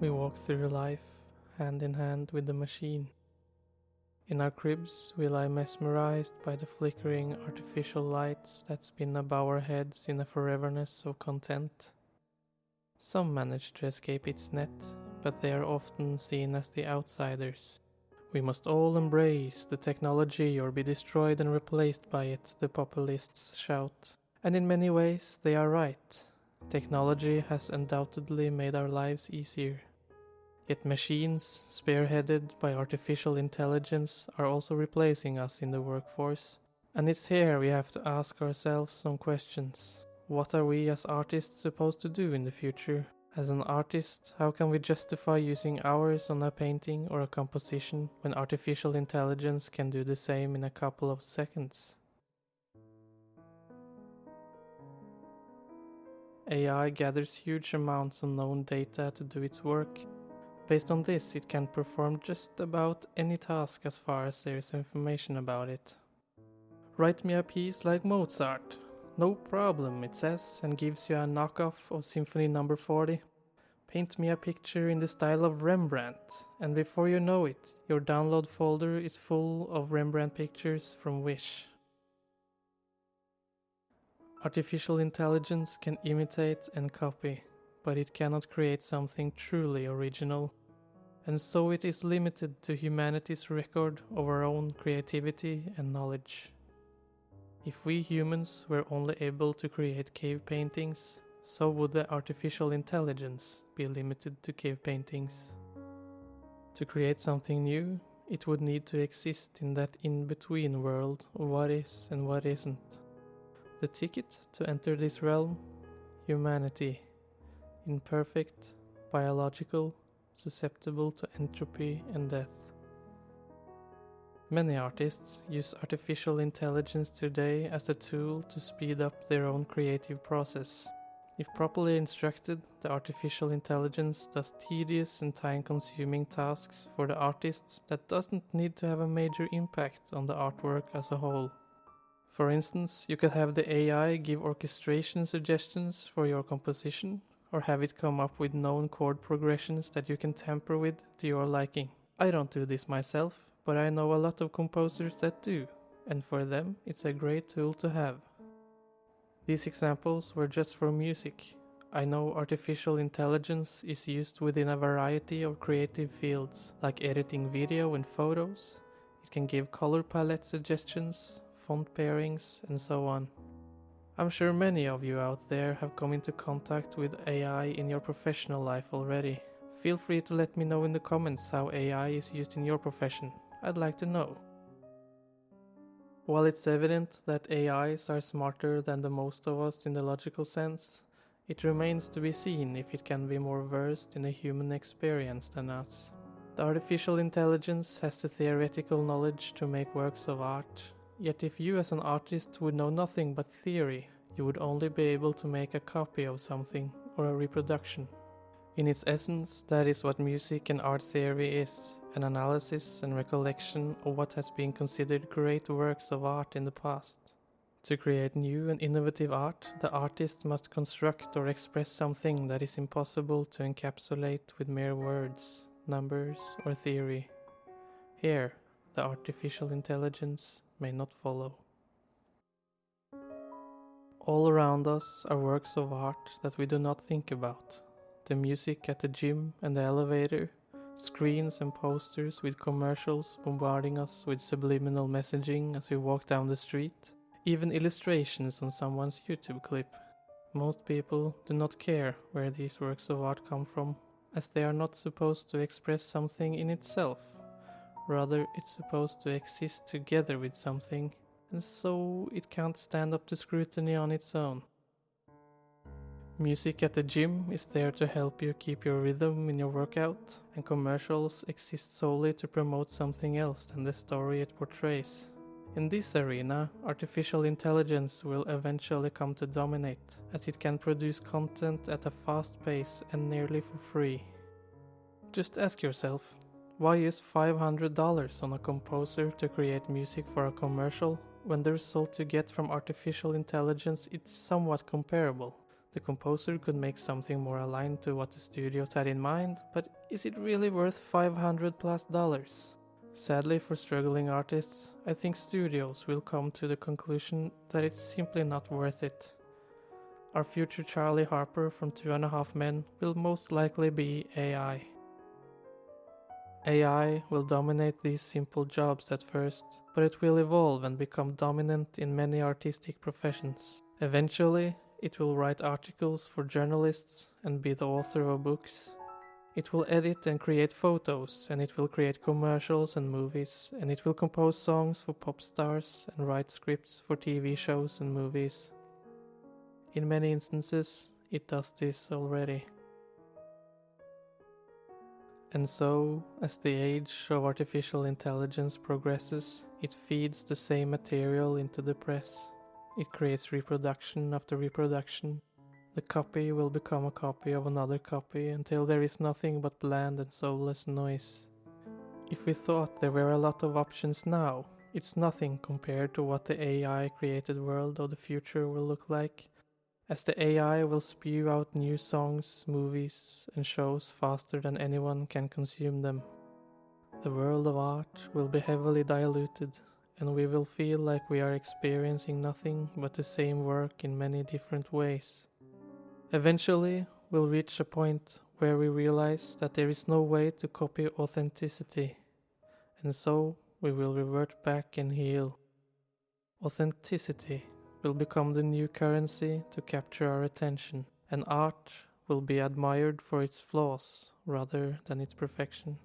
We walk through life, hand in hand with the machine. In our cribs, we lie mesmerized by the flickering artificial lights that spin above our heads in a foreverness of content. Some manage to escape its net, but they are often seen as the outsiders. We must all embrace the technology or be destroyed and replaced by it, the populists shout. And in many ways, they are right. Technology has undoubtedly made our lives easier. Yet machines, spearheaded by artificial intelligence, are also replacing us in the workforce. And it's here we have to ask ourselves some questions. What are we as artists supposed to do in the future? As an artist, how can we justify using hours on a painting or a composition when artificial intelligence can do the same in a couple of seconds? AI gathers huge amounts of known data to do its work. Based on this, it can perform just about any task as far as there is information about it. Write me a piece like Mozart. No problem, it says, and gives you a knockoff of Symphony No. 40. Paint me a picture in the style of Rembrandt, and before you know it, your download folder is full of Rembrandt pictures from Wish. Artificial intelligence can imitate and copy, but it cannot create something truly original. And so it is limited to humanity's record of our own creativity and knowledge. If we humans were only able to create cave paintings, so would the artificial intelligence be limited to cave paintings. To create something new, it would need to exist in that in-between world of what is and what isn't. The ticket to enter this realm? Humanity. Imperfect, biological, susceptible to entropy and death. Many artists use artificial intelligence today as a tool to speed up their own creative process. If properly instructed, the artificial intelligence does tedious and time-consuming tasks for the artists that doesn't need to have a major impact on the artwork as a whole. For instance, you could have the AI give orchestration suggestions for your composition, or have it come up with known chord progressions that you can tamper with to your liking. I don't do this myself, but I know a lot of composers that do, and for them it's a great tool to have. These examples were just for music. I know artificial intelligence is used within a variety of creative fields, like editing video and photos. It can give color palette suggestions, font pairings, and so on. I'm sure many of you out there have come into contact with AI in your professional life already. Feel free to let me know in the comments how AI is used in your profession. I'd like to know. While it's evident that AIs are smarter than the most of us in the logical sense, it remains to be seen if it can be more versed in the human experience than us. The artificial intelligence has the theoretical knowledge to make works of art, yet if you as an artist would know nothing but theory, you would only be able to make a copy of something or a reproduction. In its essence, that is what music and art theory is, an analysis and recollection of what has been considered great works of art in the past. To create new and innovative art, the artist must construct or express something that is impossible to encapsulate with mere words, numbers, or theory. Here, the artificial intelligence may not follow. All around us are works of art that we do not think about. The music at the gym and the elevator, screens and posters with commercials bombarding us with subliminal messaging as we walk down the street, even illustrations on someone's YouTube clip. Most people do not care where these works of art come from, as they are not supposed to express something in itself. Rather, it's supposed to exist together with something, and so it can't stand up to scrutiny on its own. Music at the gym is there to help you keep your rhythm in your workout, and commercials exist solely to promote something else than the story it portrays. In this arena, artificial intelligence will eventually come to dominate, as it can produce content at a fast pace and nearly for free. Just ask yourself, why use $500 on a composer to create music for a commercial when the result you get from artificial intelligence is somewhat comparable? The composer could make something more aligned to what the studios had in mind, but is it really worth $500+? Sadly for struggling artists, I think studios will come to the conclusion that it's simply not worth it. Our future Charlie Harper from 2.5 Men will most likely be AI. AI will dominate these simple jobs at first, but it will evolve and become dominant in many artistic professions. Eventually, it will write articles for journalists and be the author of books. It will edit and create photos, and it will create commercials and movies, and it will compose songs for pop stars and write scripts for TV shows and movies. In many instances, it does this already. And so, as the age of artificial intelligence progresses, it feeds the same material into the press. It creates reproduction after reproduction. The copy will become a copy of another copy until there is nothing but bland and soulless noise. If we thought there were a lot of options now, it's nothing compared to what the AI-created world of the future will look like, as the AI will spew out new songs, movies, and shows faster than anyone can consume them. The world of art will be heavily diluted, and we will feel like we are experiencing nothing but the same work in many different ways. Eventually, we'll reach a point where we realize that there is no way to copy authenticity, and so we will revert back and heal. Authenticity will become the new currency to capture our attention, and art will be admired for its flaws rather than its perfection.